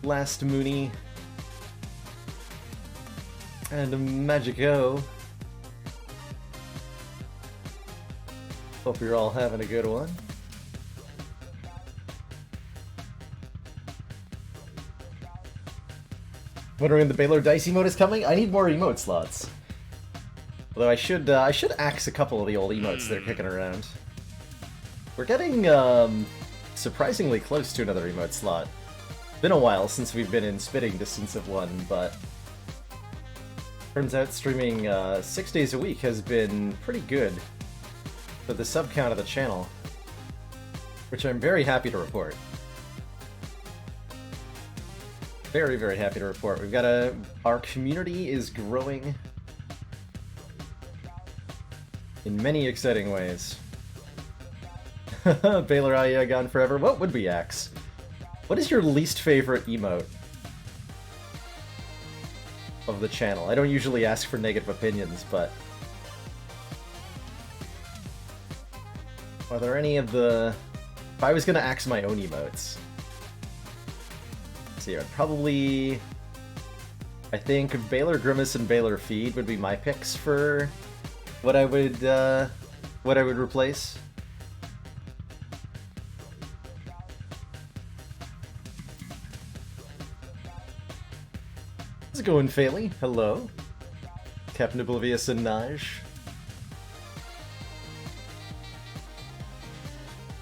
Last Mooney, and Magico. Hope you're all having a good one. Wondering when the Baylor Dicey mode is coming? I need more emote slots. Although I should axe a couple of the old emotes that are kicking around. We're getting surprisingly close to another emote slot. Been a while since we've been in spitting distance of one, but turns out streaming 6 days a week has been pretty good for the sub count of the channel, which I'm very happy to report. Very, very happy to report. We've got our community is growing in many exciting ways. Baylor Aya gone forever. What would we axe? What is your least favorite emote of the channel? I don't usually ask for negative opinions, but are there any of the... If I was gonna axe my own emotes... Let's see, I'd probably... I think Baylor Grimace and Baylor Feed would be my picks for what I would replace. How's it going, Faily? Hello. Captain Oblivious and Naj.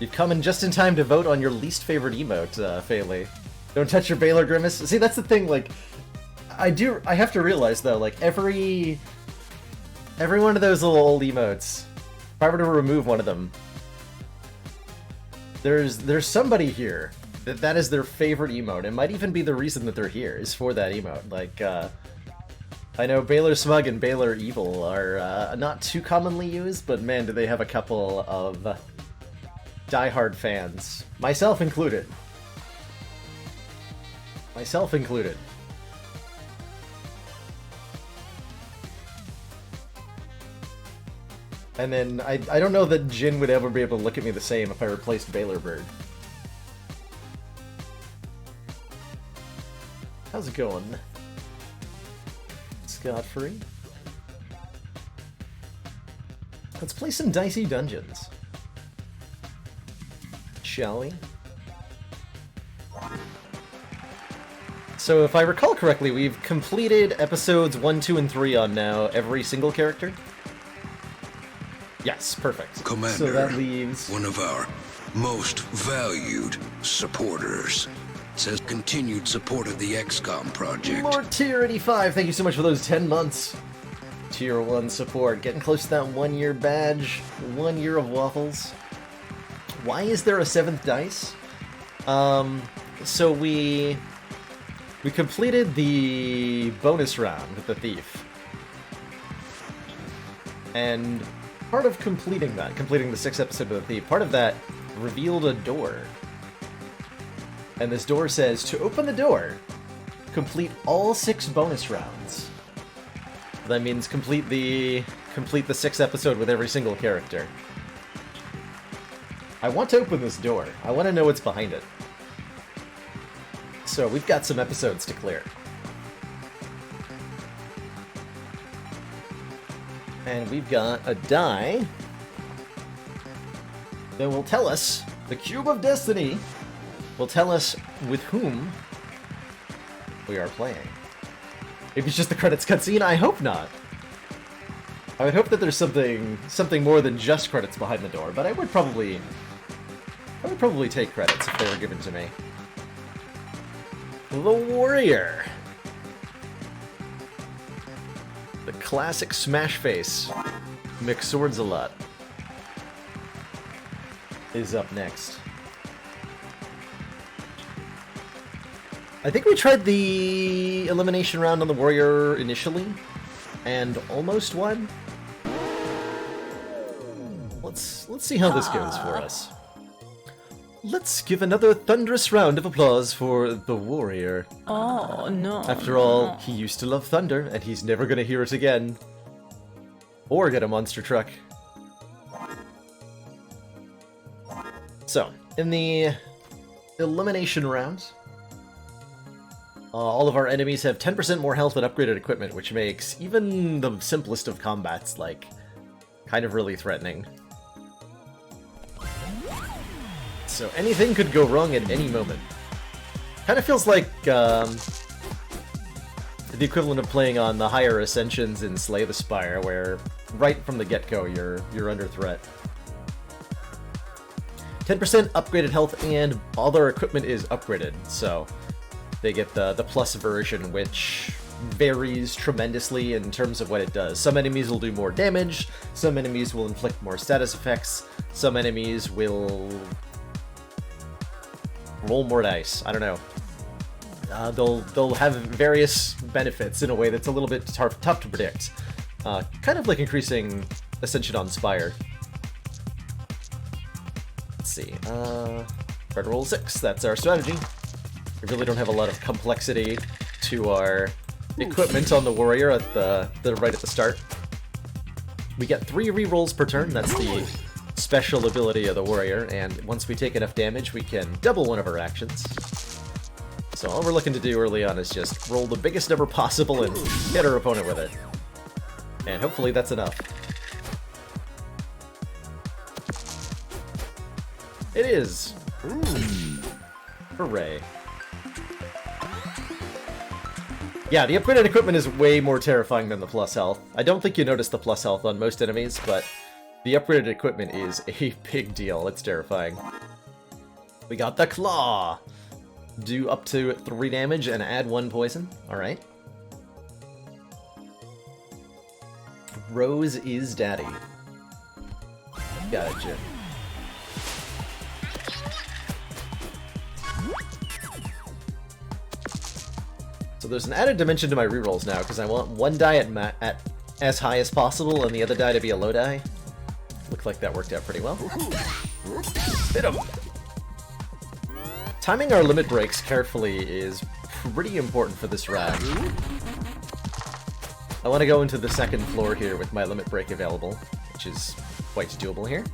You've come in just in time to vote on your least favorite emote, Faily. Don't touch your Baylor Grimace. See, that's the thing, like, I have to realize, though, like, every one of those little old emotes, if I were to remove one of them, there's somebody here that is their favorite emote. It might even be the reason that they're here, is for that emote. Like, I know Baylor Smug and Baylor Evil are not too commonly used, but man, do they have a couple of diehard fans. Myself included. Myself included. And then, I don't know that Jin would ever be able to look at me the same if I replaced Baylor Bird. How's it going? Scot-free? Let's play some Dicey Dungeons. Shall we? So if I recall correctly, we've completed episodes 1, 2, and 3 on now every single character? Yes, perfect. Commander, so that leaves... one of our most valued supporters, says continued support of the XCOM project. Lord Tier 85, thank you so much for those 10 months. Tier 1 support, getting close to that 1-year badge, 1 year of waffles. Why is there a 7th dice? So we completed the bonus round with the thief. And part of completing the 6th episode of the thief, part of that revealed a door. And this door says, to open the door, complete all 6 bonus rounds. That means complete the 6th episode with every single character. I want to open this door. I want to know what's behind it. So we've got some episodes to clear. And we've got a die that will tell us, the Cube of Destiny will tell us with whom we are playing. Maybe it's just the credits cutscene? I hope not. I would hope that there's something more than just credits behind the door, but I would probably take credits if they were given to me. The Warrior. The classic smash face. McSwords-a-lot is up next. I think we tried the elimination round on the Warrior initially, and almost won. Let's see how this goes for us. Let's give another thunderous round of applause for the Warrior. Oh, no. After all, he used to love thunder, and he's never gonna hear it again. Or get a monster truck. So, in the elimination round, All of our enemies have 10% more health and upgraded equipment, which makes even the simplest of combats, like, kind of really threatening. So anything could go wrong at any moment. Kind of feels like the equivalent of playing on the higher ascensions in Slay the Spire, where right from the get-go you're under threat. 10% upgraded health and all their equipment is upgraded, so they get the plus version, which varies tremendously in terms of what it does. Some enemies will do more damage, some enemies will inflict more status effects, some enemies will roll more dice. I don't know. They'll have various benefits in a way that's a little bit tough to predict. Kind of like increasing Ascension on Spire. Let's see. Try to roll 6. That's our strategy. We really don't have a lot of complexity to our equipment on the warrior at the right at the start. We get 3 rerolls per turn. That's the special ability of the warrior, and once we take enough damage, we can double one of our actions. So all we're looking to do early on is just roll the biggest number possible and hit our opponent with it. And hopefully that's enough. It is! Hooray. Yeah, the upgraded equipment is way more terrifying than the plus health. I don't think you notice the plus health on most enemies, but the upgraded equipment is a big deal. It's terrifying. We got the Claw! Do up to 3 damage and add 1 poison. Alright. Rose is daddy. Got it, Jim. So there's an added dimension to my rerolls now, because I want one die at as high as possible and the other die to be a low die. Looks like that worked out pretty well. Hit him! Timing our limit breaks carefully is pretty important for this rag. I want to go into the second floor here with my limit break available, which is quite doable here.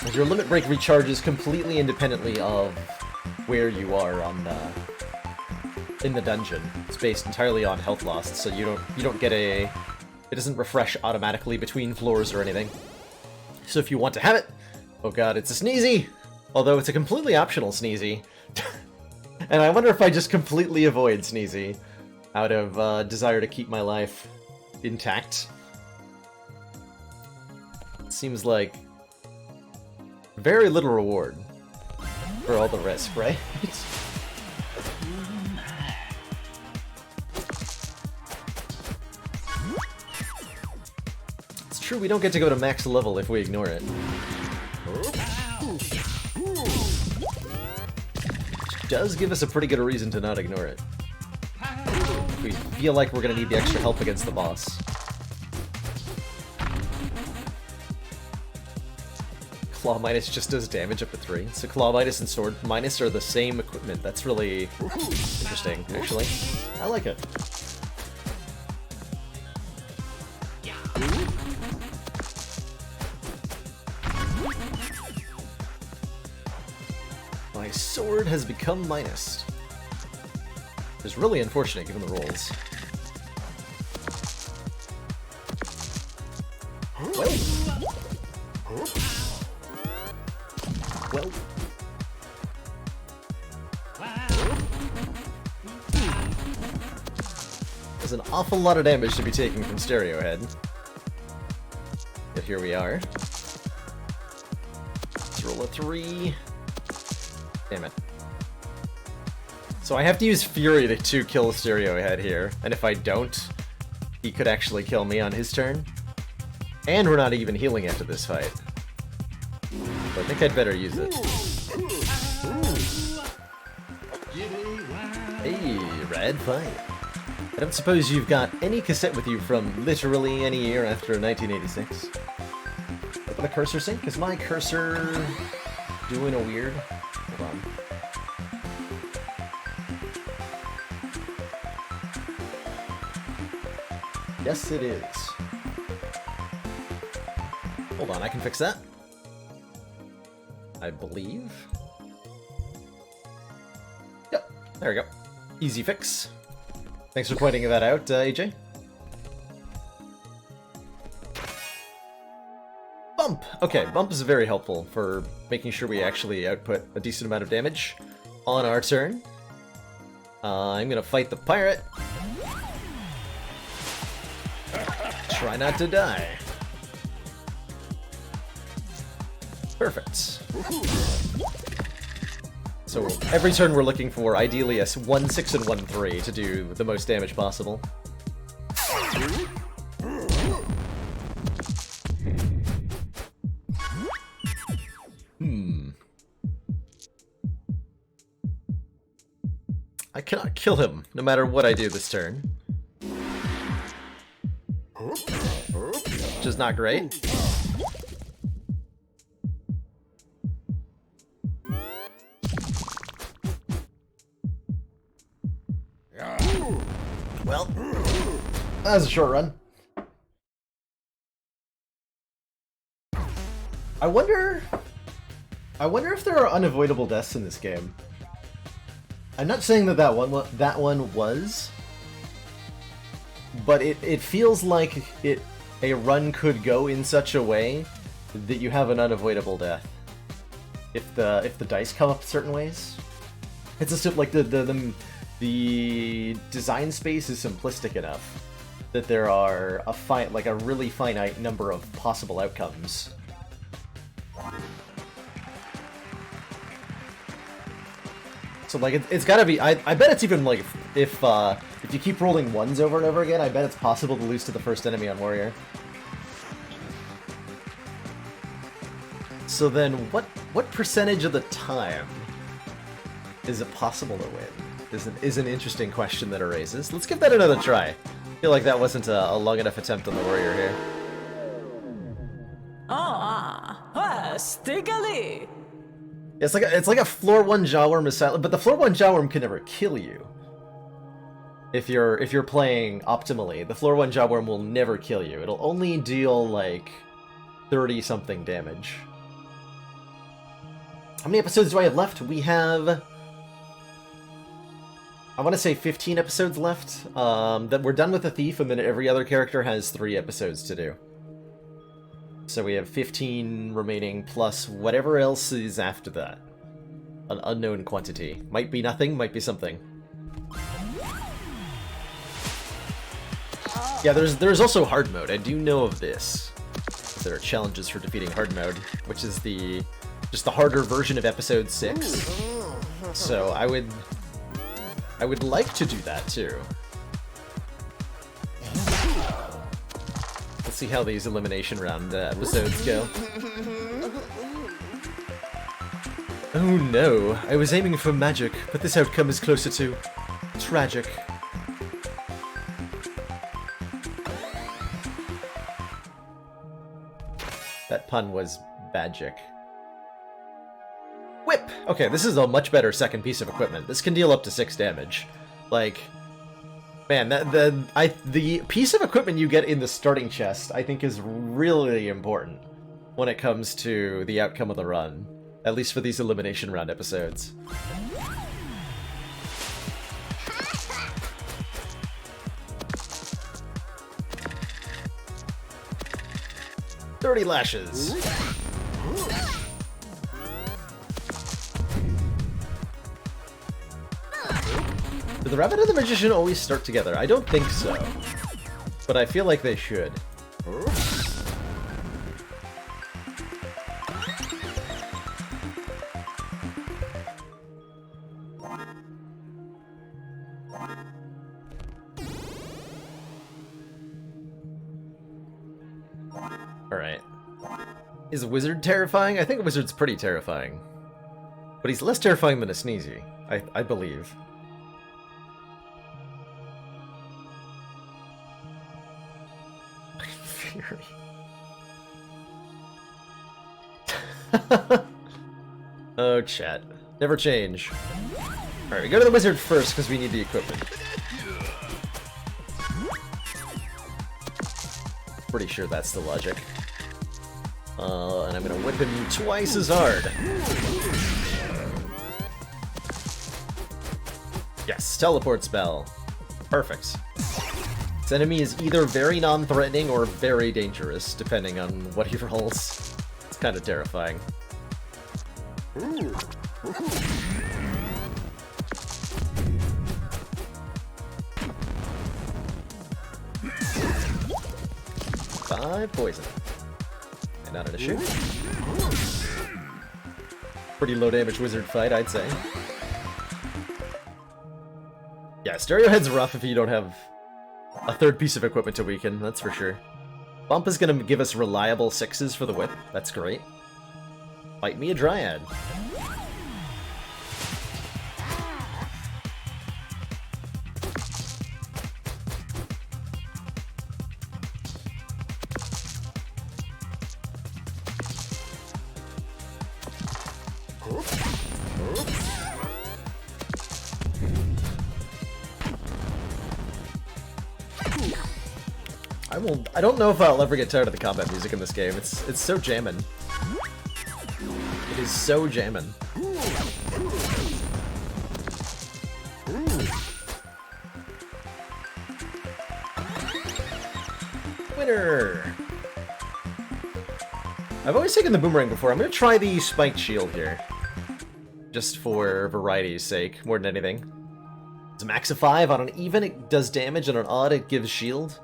And your limit break recharges completely independently of where you are on in the dungeon. It's based entirely on health loss, so you don't get it doesn't refresh automatically between floors or anything. So if you want to have it, oh god, it's a sneezy! Although it's a completely optional sneezy. And I wonder if I just completely avoid sneezy out of desire to keep my life intact. It seems like very little reward for all the risk, right? It's true, we don't get to go to max level if we ignore it. Which does give us a pretty good reason to not ignore it. We feel like we're gonna need the extra help against the boss. Claw Minus just does damage up to 3. So Claw Minus and Sword Minus are the same equipment. That's really interesting, actually. I like it. My sword has become minus. It's really unfortunate given the rolls. Well. There's an awful lot of damage to be taken from Stereo Head. But here we are. Let's roll a 3. Damn it. So I have to use Fury to kill Stereo Head here, and if I don't, he could actually kill me on his turn. And we're not even healing after this fight. So I think I'd better use it. Hey, rad fight. I don't suppose you've got any cassette with you from literally any year after 1986. Open a cursor sync? Is my cursor doing a weird? Hold on. Yes, it is. Hold on, I can fix that. I believe. There we go. Easy fix. Thanks for pointing that out, AJ. Bump! Okay, bump is very helpful for making sure we actually output a decent amount of damage on our turn. I'm gonna fight the pirate. Try not to die. Perfect. So every turn we're looking for, ideally, a 1-6 and 1-3 to do the most damage possible. I cannot kill him, no matter what I do this turn. Which is not great. Well, that was a short run. I wonder if there are unavoidable deaths in this game. I'm not saying that one was, but it feels like a run could go in such a way that you have an unavoidable death if the dice come up certain ways. It's just like the design space is simplistic enough that there are a really finite number of possible outcomes. So like it's gotta be. I bet it's even like if you keep rolling ones over and over again, I bet it's possible to lose to the first enemy on Warrior. So then, what percentage of the time is it possible to win? Is an interesting question that it raises. Let's give that another try. I feel like that wasn't a long enough attempt on the Warrior here. Stickily. It's like a floor 1 jawworm is silent, but the floor 1 jawworm can never kill you. If you're playing optimally, the floor 1 jawworm will never kill you. It'll only deal like 30 something damage. How many episodes do I have left? We have, I want to say 15 episodes left. That we're done with the thief, and then every other character has 3 episodes to do. So we have 15 remaining, plus whatever else is after that. An unknown quantity. Might be nothing, might be something. Yeah, there's also hard mode. I do know of this. There are challenges for defeating hard mode, which is just the harder version of episode 6. So I would like to do that too. Let's see how these elimination round episodes go. Oh no, I was aiming for magic, but this outcome is closer to tragic. That pun was bagic. Whip! Okay, this is a much better second piece of equipment. This can deal up to 6 damage. Like, man, the piece of equipment you get in the starting chest, I think, is really important when it comes to the outcome of the run. At least for these elimination round episodes. "30 lashes. Do the rabbit and the magician always start together? I don't think so. But I feel like they should. Alright. Is a wizard terrifying? I think a wizard's pretty terrifying. But he's less terrifying than a sneezy, I believe. Fury. Oh, chat. Never change. Alright, we go to the wizard first because we need the equipment. Pretty sure that's the logic. And I'm gonna whip him twice as hard. Yes, teleport spell. Perfect. This enemy is either very non-threatening or very dangerous, depending on what he rolls. It's kind of terrifying. 5 poison. And not an issue. Pretty low damage wizard fight, I'd say. Yeah, Stereo Head's rough if you don't have a third piece of equipment to weaken, that's for sure. Bump is gonna give us reliable 6s for the whip, that's great. Fight me a Dryad. I don't know if I'll ever get tired of the combat music in this game. It's so jammin'. It is so jammin'. Winner! I've always taken the boomerang before. I'm gonna try the spiked shield here. Just for variety's sake, more than anything. It's a max of 5. On an even, it does damage. On an odd, it gives shield.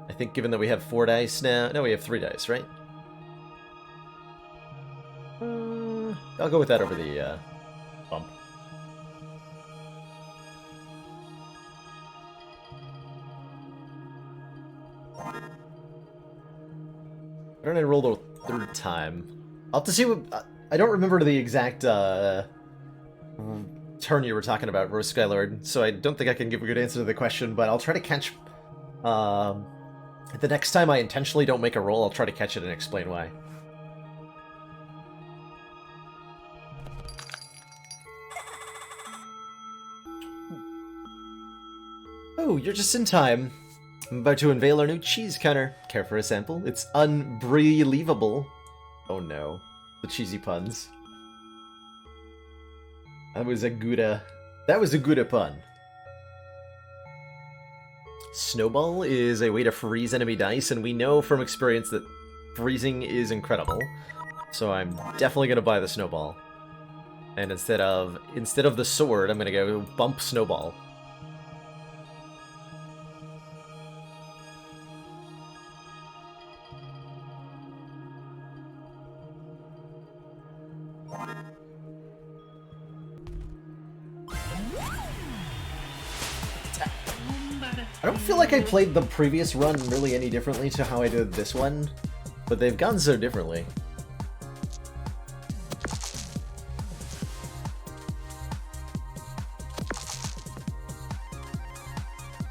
I think given that we have 4 dice now... No, we have 3 dice, right? I'll go with that over the bump. Why don't I roll the 3rd time? I'll have to see what... I don't remember the exact turn you were talking about, Rose Skylord, so I don't think I can give a good answer to the question, but I'll try to catch... the next time I intentionally don't make a roll, I'll try to catch it and explain why. Oh, you're just in time. I'm about to unveil our new cheese counter. Care for a sample? It's unbelievable. Oh no. The cheesy puns. That was a good pun. Snowball is a way to freeze enemy dice, and we know from experience that freezing is incredible. So I'm definitely gonna buy the snowball. And instead of the sword, I'm gonna go bump snowball. I don't feel like I played the previous run really any differently to how I did this one, but they've gone so differently.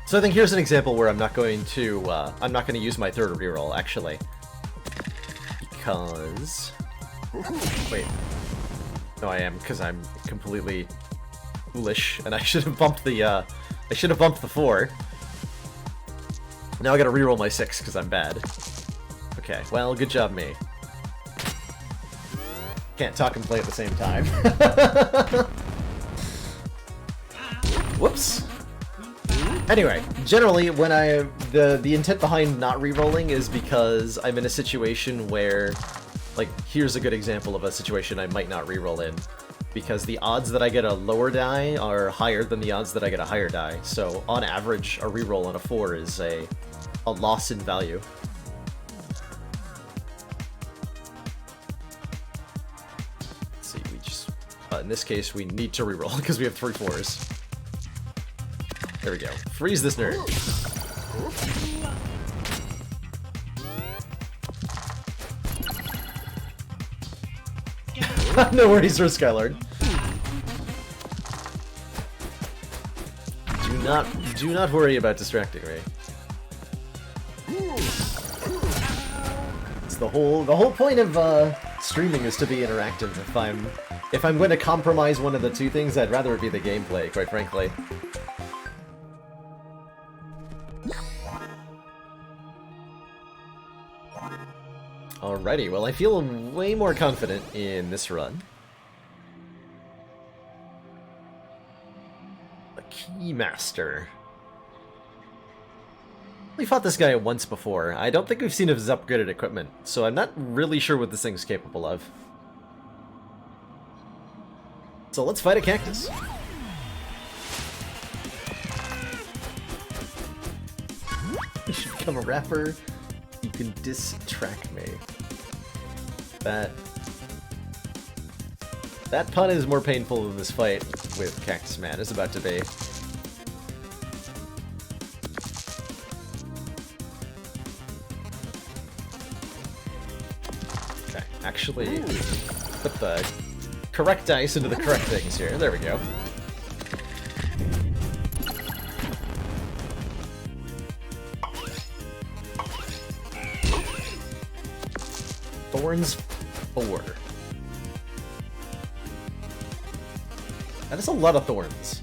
So I think here's an example where I'm not going to use my 3rd reroll, actually. Because... Wait. No, I am, because I'm completely foolish, and I should have bumped the, 4. Now I gotta reroll my 6, because I'm bad. Okay, well, good job me. Can't talk and play at the same time. Whoops. Anyway, generally, when the intent behind not rerolling is because I'm in a situation where, like, here's a good example of a situation I might not reroll in. Because the odds that I get a lower die are higher than the odds that I get a higher die. So, on average, a reroll on a 4 is a loss in value. Let's see, in this case, we need to reroll because we have 3 4s. There we go. Freeze this nerd. No worries, Rose Skylord. Do not worry about distracting me. It's the whole point of streaming is to be interactive. If I'm going to compromise one of the 2 things, I'd rather it be the gameplay, quite frankly. Alrighty, well I feel way more confident in this run. Keymaster. We fought this guy once before. I don't think we've seen his upgraded equipment, so I'm not really sure what this thing's capable of. So let's fight a cactus. You should become a rapper. You can distract me. That pun is more painful than this fight with Cactus Man is about to be. Okay, actually, put the correct dice into the correct things here. There we go. Thorns 4. That is a lot of thorns.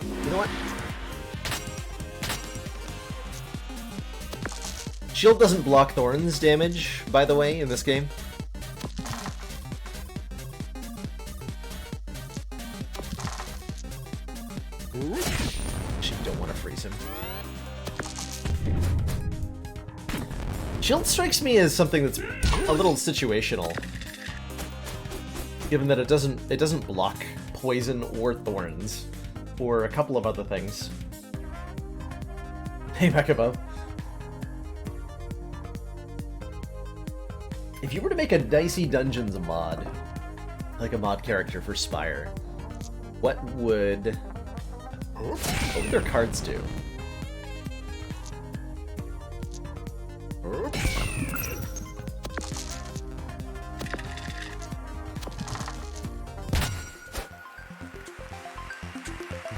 You know what? Shield doesn't block thorns damage, by the way, in this game. Actually, don't want to freeze him. Shield strikes me as something that's a little situational, given that it doesn't block poison or thorns, or a couple of other things. Hey, back above. If you were to make a Dicey Dungeons mod, like a mod character for Spire, what would their cards do?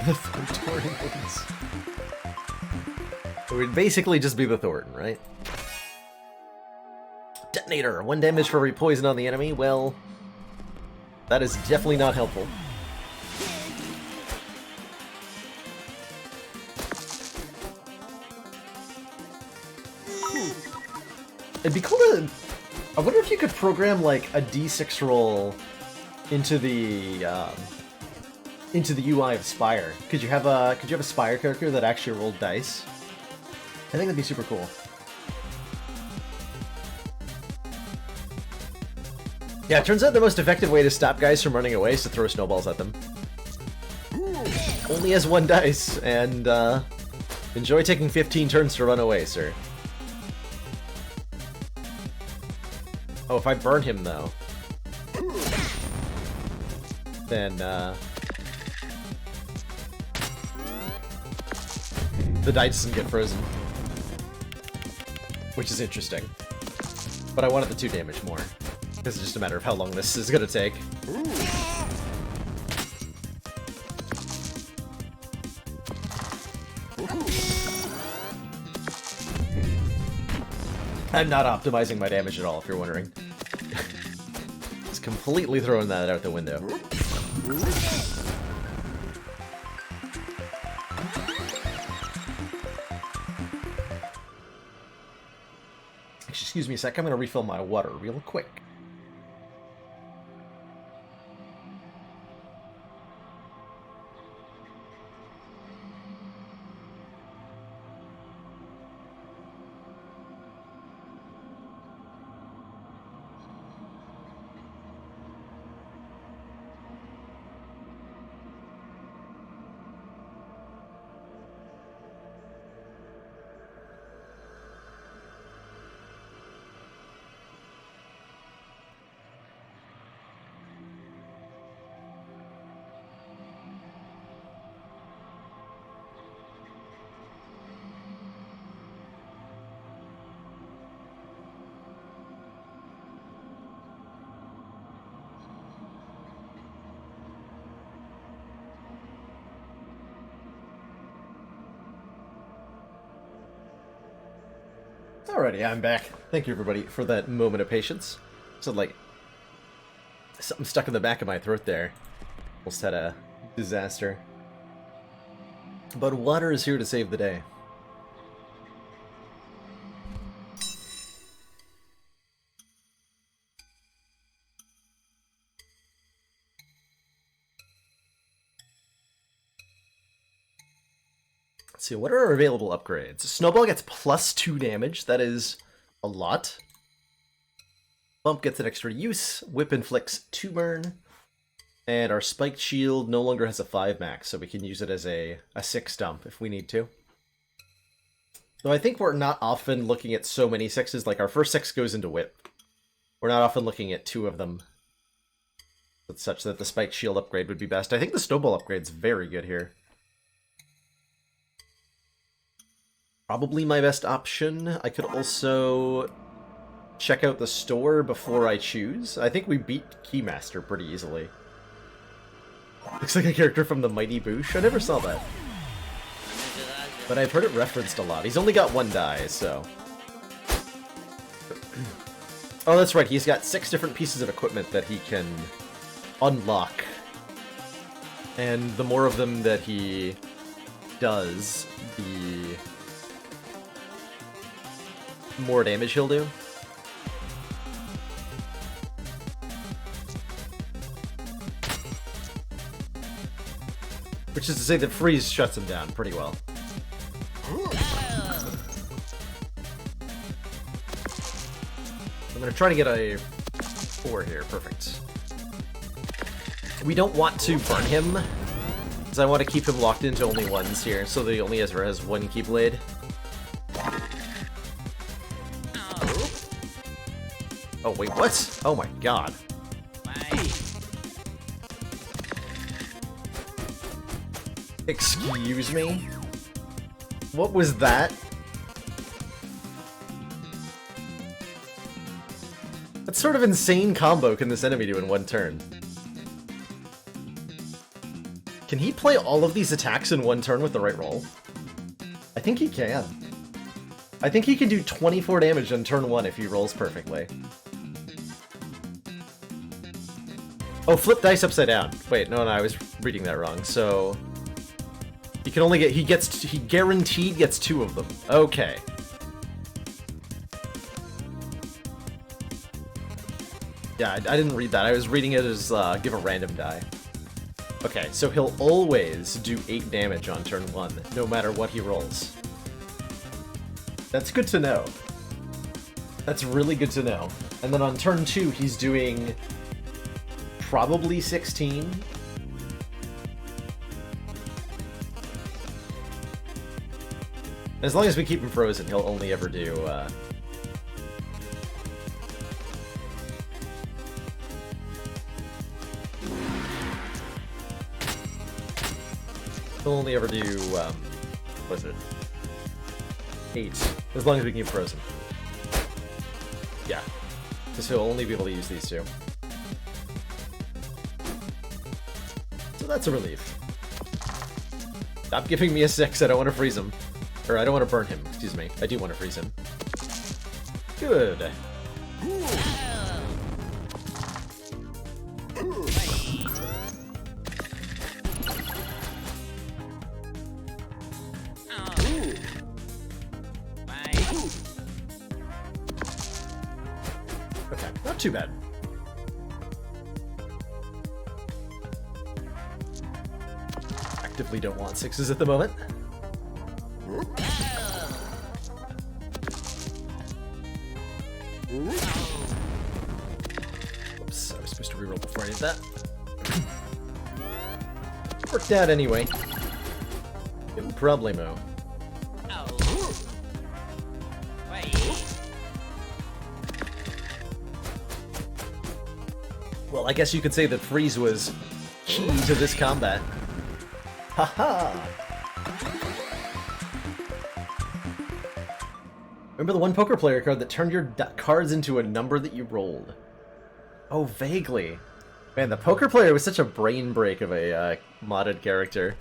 The Thorns. It would basically just be the Thorn, right? Detonator! 1 damage for every poison on the enemy. Well, that is definitely not helpful. It'd be cool to... I wonder if you could program, like, a D6 roll into the UI of Spire. Could you have a Spire character that actually rolled dice? I think that'd be super cool. Yeah, it turns out the most effective way to stop guys from running away is to throw snowballs at them. Only has 1 dice, and enjoy taking 15 turns to run away, sir. Oh, if I burn him, though, then the die doesn't get frozen, which is interesting. But I wanted the 2 damage more. This is just a matter of how long this is gonna take. I'm not optimizing my damage at all, if you're wondering. Just completely throwing that out the window. Excuse me a sec, I'm gonna refill my water real quick. Alrighty, I'm back. Thank you, everybody, for that moment of patience. So, like, something stuck in the back of my throat there. Almost had a disaster. But water is here to save the day. Let's see, what are our available upgrades? Snowball gets +2 damage. That is a lot. Bump gets an extra use. Whip inflicts 2 burn. And our spiked shield no longer has a 5 max, so we can use it as a 6 dump if we need to. Though I think we're not often looking at so many 6s. Like, our first 6 goes into whip. We're not often looking at 2 of them. It's such that the spiked shield upgrade would be best. I think the snowball upgrade's very good here. Probably my best option. I could also check out the store before I choose. I think we beat Keymaster pretty easily. Looks like a character from the Mighty Boosh. I never saw that. But I've heard it referenced a lot. He's only got 1 die, so... Oh, that's right. He's got 6 different pieces of equipment that he can unlock. And the more of them that he does, the more damage he'll do. Which is to say that freeze shuts him down pretty well. I'm gonna try to get a 4 here. Perfect. We don't want to burn him, because I want to keep him locked into only 1s here, so that he only ever has 1 Keyblade. Oh, wait, what? Oh my god. Excuse me? What was that? What sort of insane combo can this enemy do in 1 turn? Can he play all of these attacks in 1 turn with the right roll? I think he can. I think he can do 24 damage on turn 1 if he rolls perfectly. Oh, flip dice upside down. Wait, no, I was reading that wrong. So he can only get, he guaranteed gets 2 of them. Okay. Yeah, I didn't read that. I was reading it as give a random die. Okay, so he'll always do 8 damage on turn 1, no matter what he rolls. That's good to know. That's really good to know. And then on turn 2, he's doing probably 16. As long as we keep him frozen, he'll only ever do he'll only ever do, what is it? 8. As long as we can keep frozen. Yeah. Because he'll only be able to use these 2. So that's a relief. Stop giving me a 6, I don't want to freeze him. Or I don't want to burn him, excuse me. I do want to freeze him. Good. Okay, not too bad. Actively don't want 6s at the moment. Oops, I was supposed to reroll before I did that. Worked out anyway. No problemo. Well, I guess you could say that freeze was key to this combat. Haha! Remember the one poker player card that turned your cards into a number that you rolled? Oh, vaguely. Man, the poker player was such a brain break of a modded character.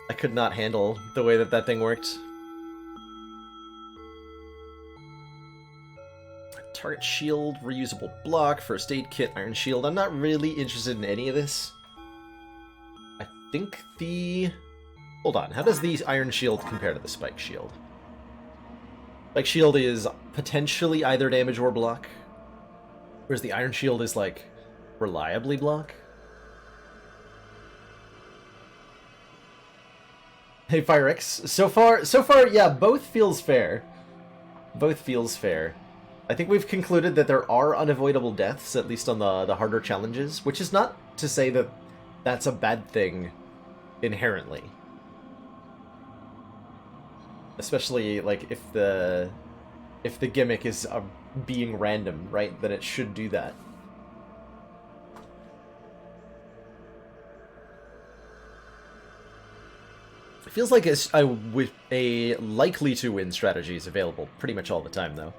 I could not handle the way that that thing worked. Target shield, reusable block, first aid kit, iron shield. I'm not really interested in any of this. I think the... Hold on, how does the iron shield compare to the spike shield? Spike shield is potentially either damage or block. Whereas the iron shield is like, reliably block. Hey, Pyrex. So far, yeah, both feels fair. Both feels fair. I think we've concluded that there are unavoidable deaths, at least on the harder challenges, which is not to say that that's a bad thing inherently. Especially, like, if the gimmick is being random, right, then it should do that. It feels like a likely to win strategy is available pretty much all the time, though.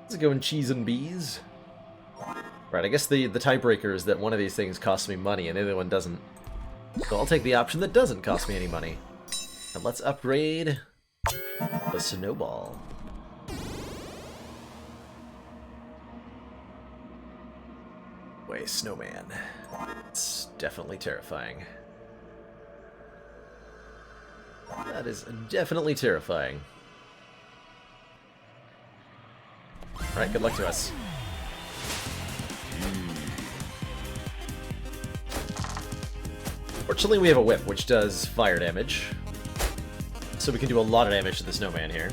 Let's go in cheese and bees. Right, I guess the tiebreaker is that one of these things costs me money and the other one doesn't. So I'll take the option that doesn't cost me any money. And let's upgrade the snowball. Wait, snowman. It's definitely terrifying. That is definitely terrifying. Alright, good luck to us. Fortunately, we have a whip, which does fire damage. So we can do a lot of damage to the snowman here.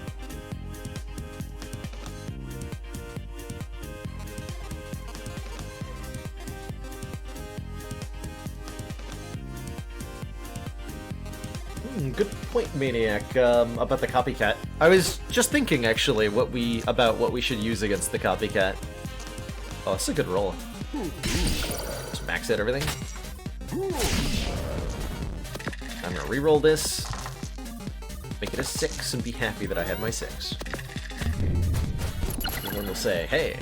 Good point, Maniac, about the Copycat. I was just thinking, actually, about what we should use against the Copycat. Oh, that's a good roll. Just max out everything. I'm gonna reroll this, make it a 6, and be happy that I had my 6. Everyone will say, hey,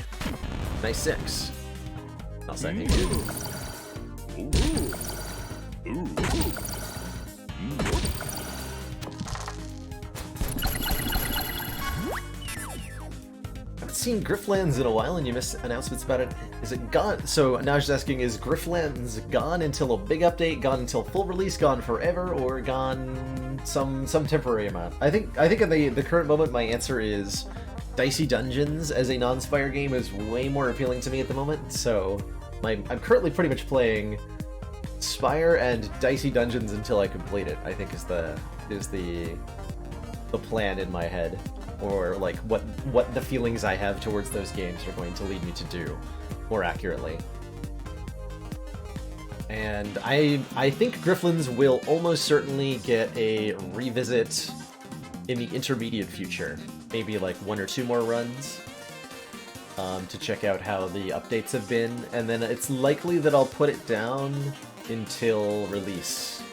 nice 6. I'll say, thank you. Seen Grifflands in a while and you missed announcements about it. Is it gone? So now just asking, is Grifflands gone until a big update, gone until full release, gone forever, or gone some temporary amount? I think in the current moment my answer is Dicey Dungeons as a non-Spire game is way more appealing to me at the moment. So I'm currently pretty much playing Spire and Dicey Dungeons until I complete it. I think is the plan in my head. Or like what the feelings I have towards those games are going to lead me to do, more accurately. And I think Grifflands will almost certainly get a revisit in the intermediate future. Maybe like 1 or 2 more runs to check out how the updates have been, and then it's likely that I'll put it down until release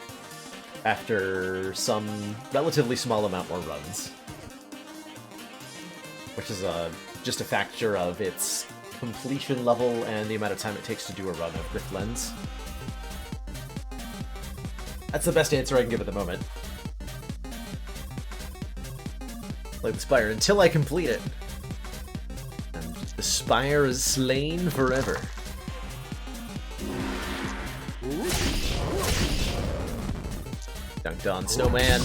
after some relatively small amount more runs. Which is just a factor of its completion level and the amount of time it takes to do a run of Grifflands. That's the best answer I can give at the moment. Play the Spire until I complete it. And the Spire is slain forever. Dunked on Snowman.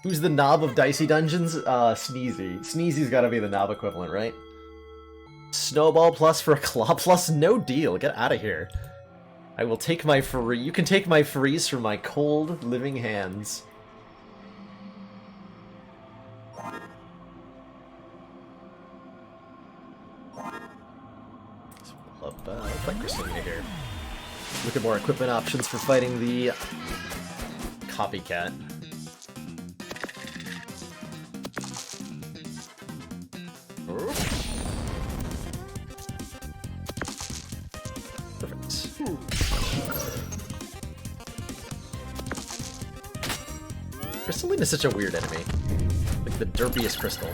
Who's the knob of Dicey Dungeons? Sneezy. Sneezy's gotta be the knob equivalent, right? Snowball plus for a claw plus? No deal. Get out of here. I will take my free. You can take my freeze from my cold, living hands. Fight Christina here. Look at more equipment options for fighting the Copycat. Crystalline is such a weird enemy. Like the derpiest crystal.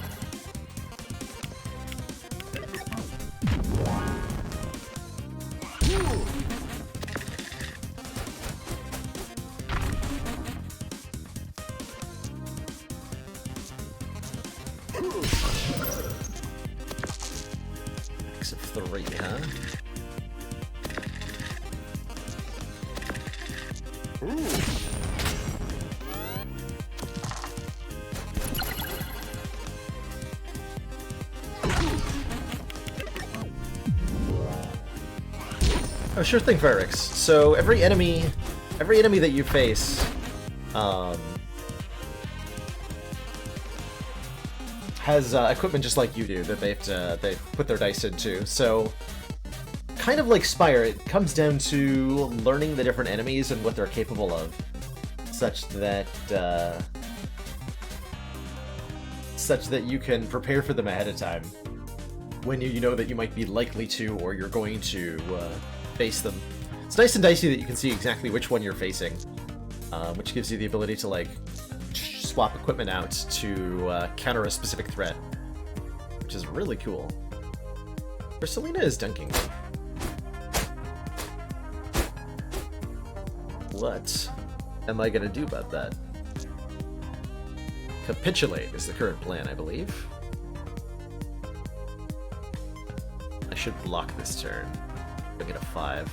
Max of 3, huh? Oh, sure thing, Firix. So every enemy that you face, has equipment just like you do that they put their dice into. So, kind of like Spire, it comes down to learning the different enemies and what they're capable of, such that you can prepare for them ahead of time when you know that you might be likely to or you're going to face them. It's nice and dicey that you can see exactly which one you're facing, which gives you the ability to like swap equipment out to counter a specific threat, which is really cool. Ursulina is dunking me. What am I gonna do about that? Capitulate is the current plan, I believe. I should block this turn. I'll get a 5.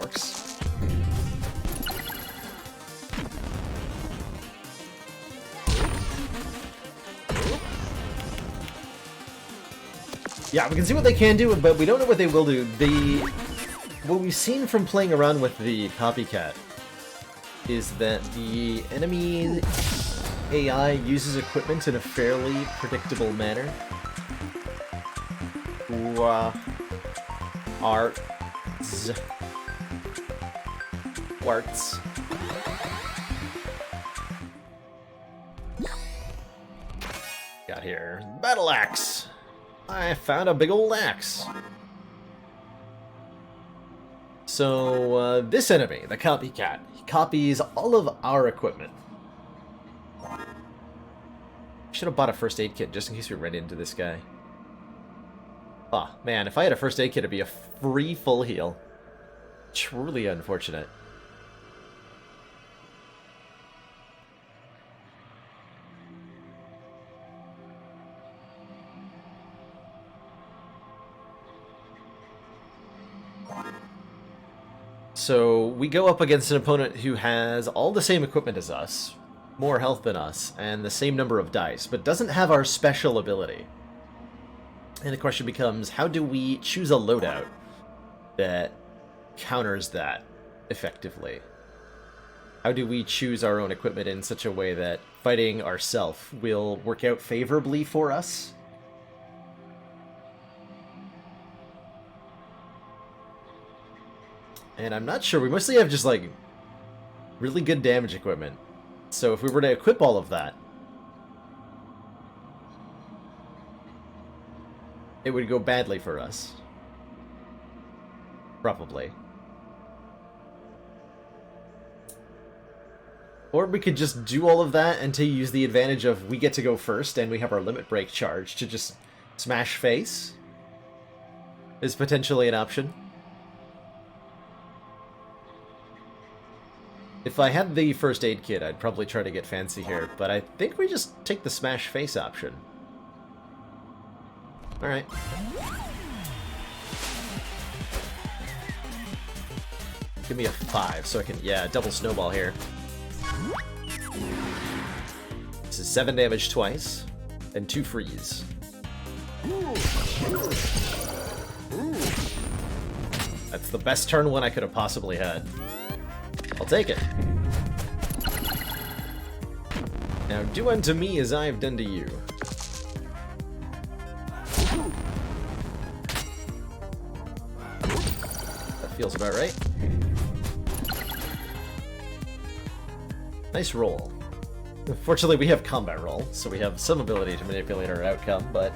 Works. Yeah, we can see what they can do, but we don't know what they will do. What we've seen from playing around with the Copycat is that the enemy AI uses equipment in a fairly predictable manner. Quartz. Got here. Battle axe! I found a big old axe. So, this enemy, the Copycat, he copies all of our equipment. Should have bought a first aid kit just in case we ran into this guy. Ah, man, if I had a first aid kit, it'd be a free full heal. Truly unfortunate. So we go up against an opponent who has all the same equipment as us, more health than us, and the same number of dice, but doesn't have our special ability. And the question becomes, how do we choose a loadout that counters that effectively? How do we choose our own equipment in such a way that fighting ourselves will work out favorably for us? And I'm not sure. We mostly have just, like, really good damage equipment. So if we were to equip all of that, it would go badly for us. Probably. Or we could just do all of that and to use the advantage of we get to go first and we have our limit break charge to just smash face. Is potentially an option. If I had the first aid kit, I'd probably try to get fancy here, but I think we just take the smash face option. Alright. Give me a 5 so I can, yeah, double snowball here. This is 7 damage twice, and 2 freeze. That's the best turn one I could have possibly had. I'll take it. Now do unto me as I have done to you. That feels about right. Nice roll. Unfortunately, we have combat roll, so we have some ability to manipulate our outcome, but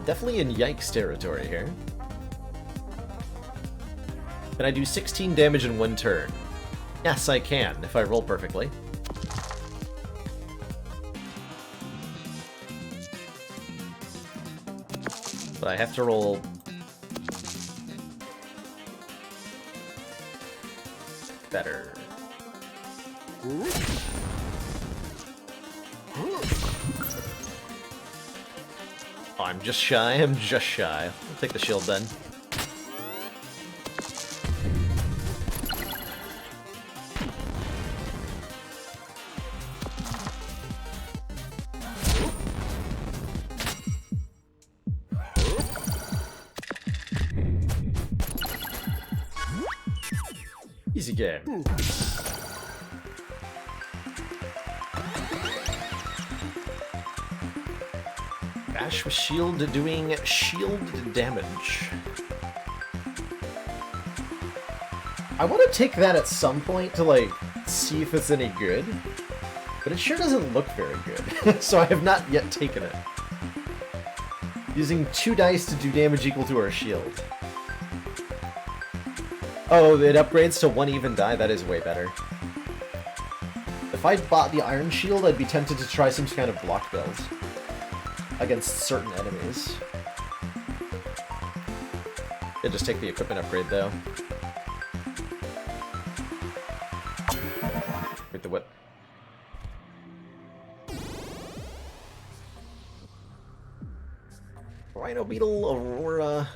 definitely in yikes territory here. Can I do 16 damage in 1 turn? Yes, I can, if I roll perfectly. But I have to roll... better. Oh, I'm just shy, I'm just shy. I'll take the shield then. Easy game. Bash with shield doing shield damage. I want to take that at some point to, like, see if it's any good. But it sure doesn't look very good. So I have not yet taken it. Using 2 dice to do damage equal to our shield. Oh, it upgrades to 1 even die? That is way better. If I bought the Iron Shield, I'd be tempted to try some kind of block build against certain enemies. Yeah, just take the equipment upgrade, though. With the whip. Rhino Beetle, Aurora,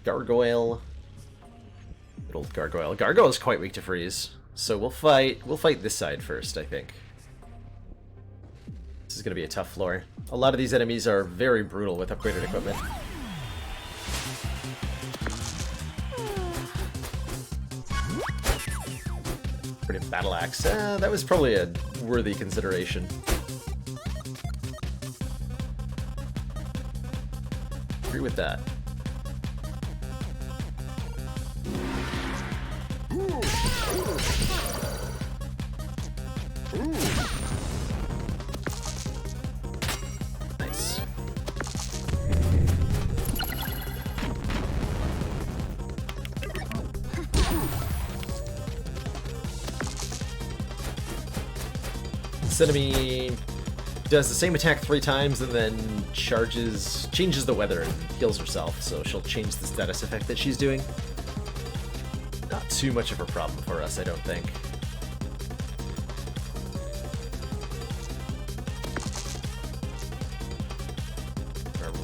Gargoyle. Good old Gargoyle. Gargoyle is quite weak to freeze, so we'll fight this side first, I think. This is gonna be a tough floor. A lot of these enemies are very brutal with upgraded equipment. Pretty battle axe. That was probably a worthy consideration. Agree with that. Nice. This enemy does the same attack 3 times and then changes the weather and heals herself, so she'll change the status effect that she's doing. Not too much of a problem for us, I don't think.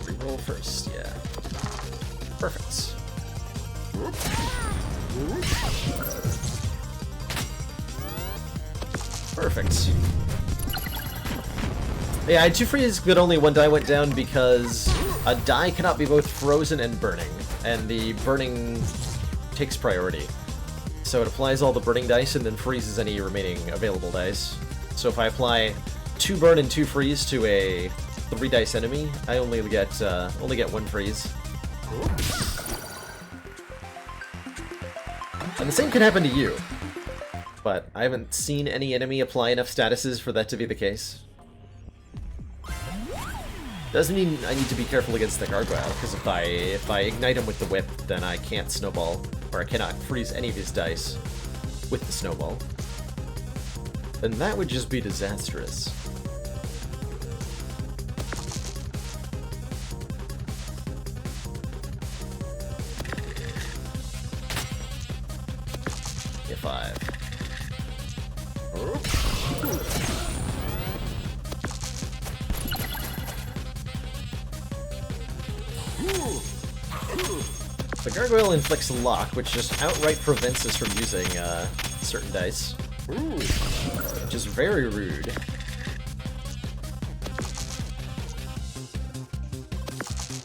Reroll first, yeah. Perfect. Perfect. Yeah, I had 2 freeze, but only 1 die went down because a die cannot be both frozen and burning, and the burning takes priority. So it applies all the burning dice and then freezes any remaining available dice. So if I apply 2 burn and 2 freeze to a 3 dice enemy, I only get 1 freeze. And the same can happen to you, but I haven't seen any enemy apply enough statuses for that to be the case. Doesn't mean I need to be careful against the Gargoyle, because if I ignite him with the whip, then I can't snowball, or I cannot freeze any of his dice with the snowball. Then that would just be disastrous. If I... The Gargoyle inflicts lock, which just outright prevents us from using certain dice. Which is very rude.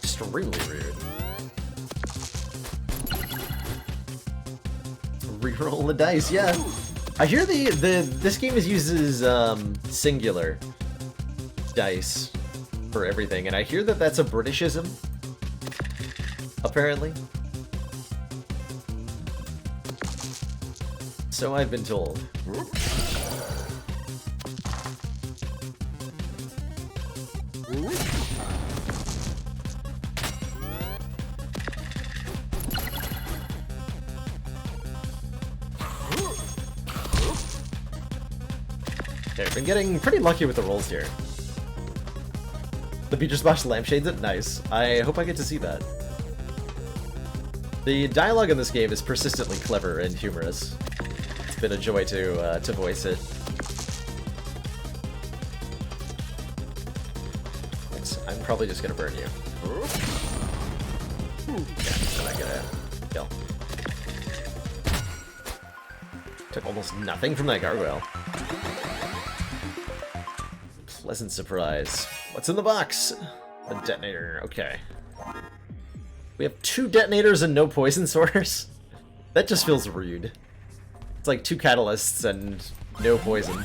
Extremely rude. Reroll the dice, yeah. I hear this game uses singular dice for everything, and I hear that that's a Britishism. Apparently. So I've been told. Okay, I've been getting pretty lucky with the rolls here. The Beacher Splash lampshades it? Nice. I hope I get to see that. The dialogue in this game is persistently clever and humorous. It's been a joy to voice it. Thanks. I'm probably just gonna burn you. Yeah, I get a kill. Took almost nothing from that gargoyle. Pleasant surprise. What's in the box? A detonator, okay. We have 2 detonators and no poison source? That just feels rude. It's like 2 catalysts and no poison.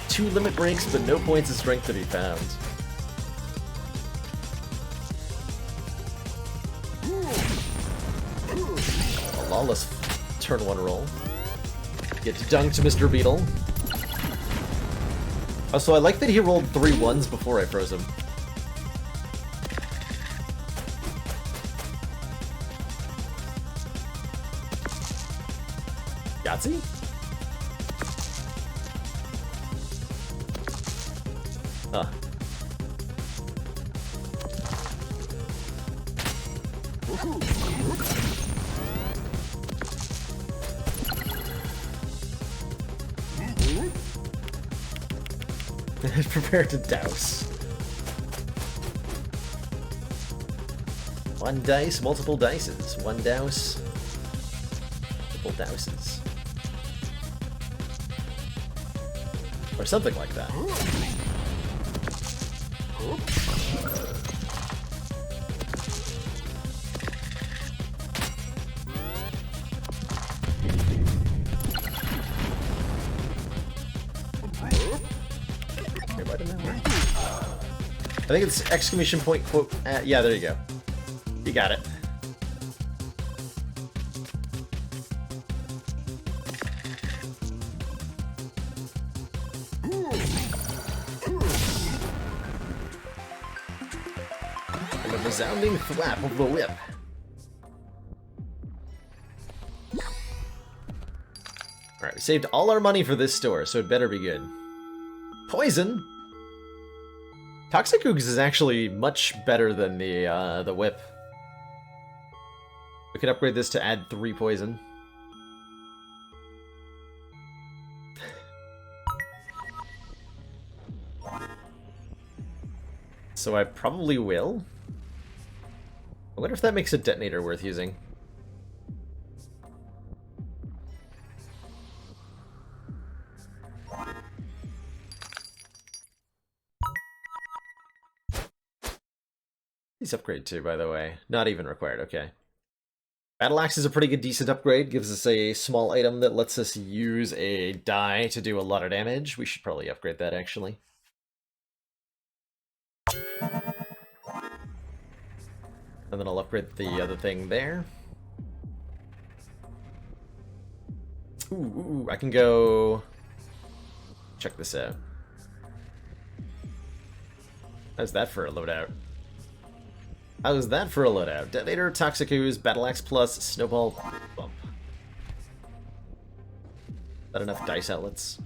2 limit breaks, but no points of strength to be found. A lawless turn 1 roll. Get dunked, Mr. Beetle. Also, I like that he rolled 3 1s before I froze him. Yahtzee? Huh. Prepare to douse. 1 dice, multiple dices. 1 douse, multiple douses. Or something like that. I think it's exclamation point quote. Yeah, there you go. You got it. And a resounding thwap of the whip. Alright, we saved all our money for this store, so it better be good. Poison? Toxic Oogs is actually much better than the whip. We can upgrade this to add 3 poison. So I probably will. I wonder if that makes a detonator worth using. These upgrade too, by the way. Not even required, okay. Battle Axe is a pretty good, decent upgrade. Gives us a small item that lets us use a die to do a lot of damage. We should probably upgrade that, actually. And then I'll upgrade the other thing there. Ooh, I can go... Check this out. How's that for a loadout? How's that for a loadout? Detonator, Toxic Ooze, Battle Axe Plus, Snowball Bump. Is that enough dice outlets?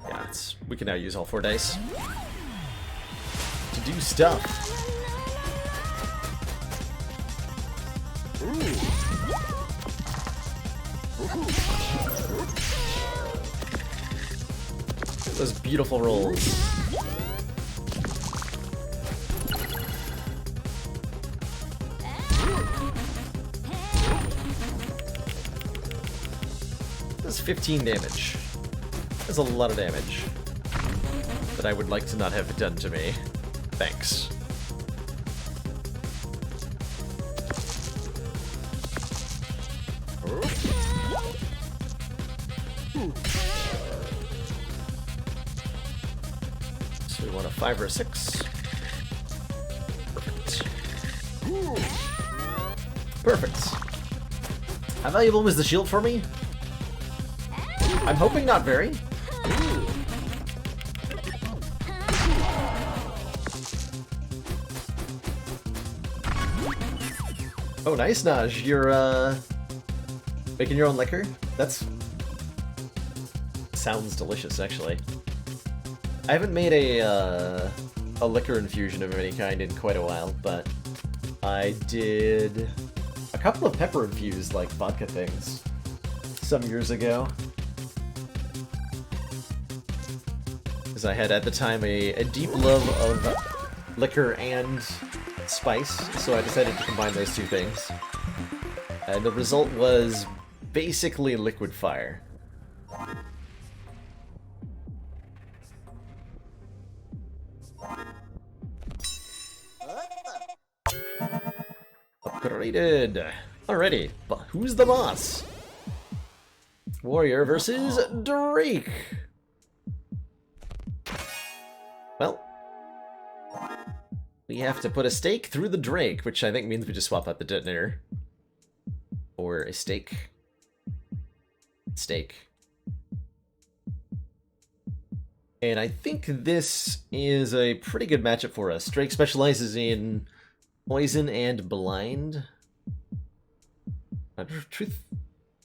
Yeah, we can now use all 4 dice to do stuff. Those beautiful rolls. That's 15 damage. That's a lot of damage that I would like to not have done to me. Thanks. So we want a 5 or a 6. Perfect. Perfect. How valuable was the shield for me? I'm hoping not very. Oh, nice, Naj. You're, making your own liquor? Sounds delicious, actually. I haven't made a liquor infusion of any kind in quite a while, but I did a couple of pepper-infused, like, vodka things some years ago. Because because I had at the time a deep love of liquor and spice, so I decided to combine those two things. And the result was basically liquid fire. Upgraded! Alrighty, but who's the boss? Warrior versus Drake! Well, we have to put a stake through the Drake, which I think means we just swap out the detonator. Or a stake. Stake. And I think this is a pretty good matchup for us. Drake specializes in poison and blind. Truth,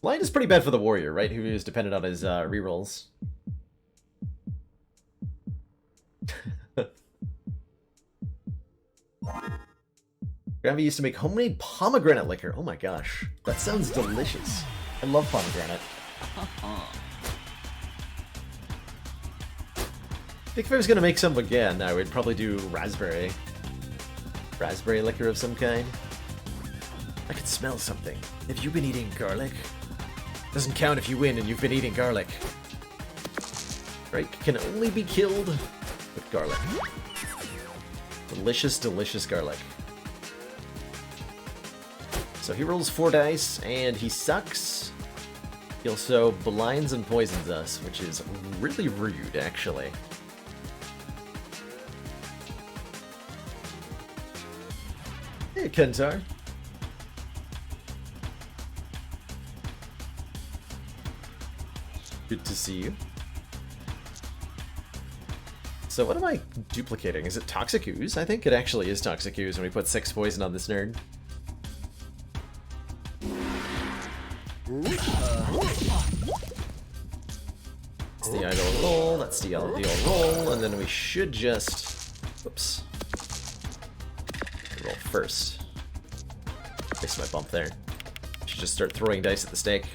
blind is pretty bad for the warrior, right? Who is dependent on his rerolls. Gravy used to make homemade pomegranate liquor. Oh my gosh, that sounds delicious. I love pomegranate. I think if I was gonna make some again, I would probably do raspberry. Raspberry liquor of some kind. I can smell something. Have you been eating garlic? Doesn't count if you win and you've been eating garlic. Drake can only be killed with garlic. Delicious, delicious garlic. So he rolls 4 dice, and he sucks. He also blinds and poisons us, which is really rude, actually. Hey, Kentar. Good to see you. So what am I duplicating? Is it Toxic Ooze? I think it actually is Toxic Ooze when we put 6 poison on this nerd. That's the idle roll, that's the ideal roll, and then we should just... Whoops. Roll first. Missed my bump there. Should just start throwing dice at the stake.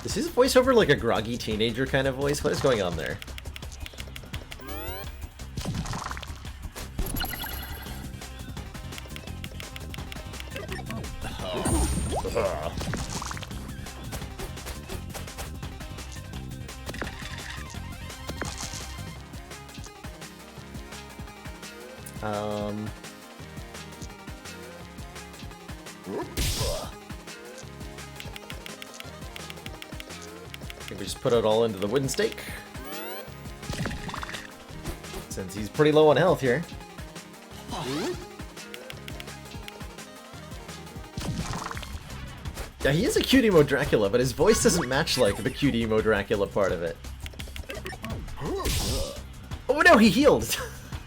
Is his voiceover like a groggy teenager kind of voice? What is going on there? I think we just put it all into the wooden stake. Since he's pretty low on health here. Yeah, he is a cute emo Dracula, but his voice doesn't match like the cute emo Dracula part of it. Oh no, he healed!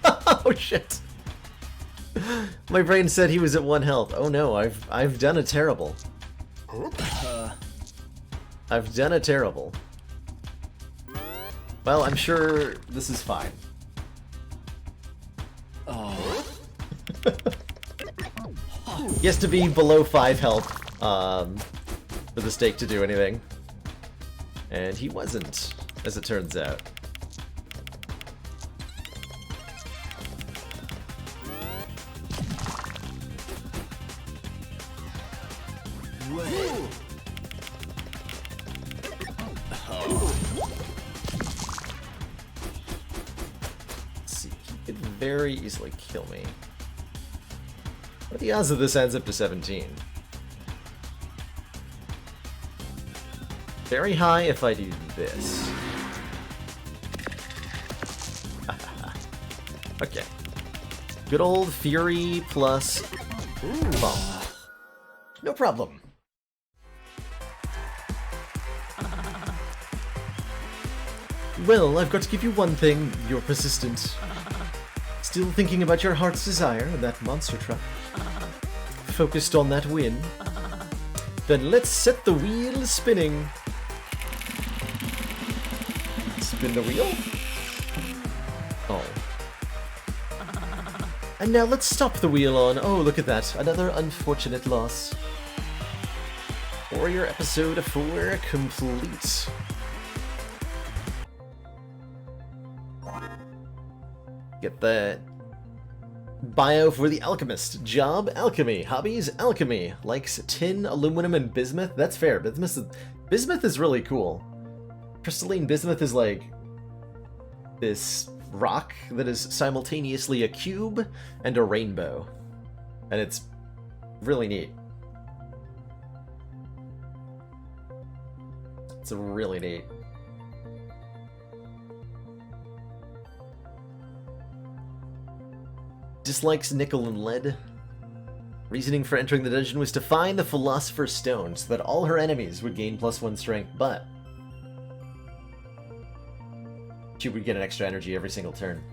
Oh shit! My brain said he was at 1 health. Oh no, I've done a terrible. I've done a terrible. Well, I'm sure this is fine. Oh. He has to be below 5 health for the stake to do anything. And he wasn't, as it turns out. Very easily kill me. What are the odds that this ends up to 17? Very high if I do this. Okay. Good old Fury plus Bump. No problem. Well, I've got to give you one thing. You're persistent. Still thinking about your heart's desire and that monster truck. Focused on that win. Then let's set the wheel spinning. Spin the wheel? Oh. And now let's stop the wheel on... Oh, look at that. Another unfortunate loss. Warrior episode 4 complete. Get the bio for the Alchemist. Job, alchemy. Hobbies, alchemy. Likes tin, aluminum, and bismuth. That's fair. Bismuth is really cool. Crystalline bismuth is like this rock that is simultaneously a cube and a rainbow. And it's really neat. It's really neat. Dislikes nickel and lead. Reasoning for entering the dungeon was to find the Philosopher's Stone so that all her enemies would gain +1 strength, but she would get an extra energy every single turn.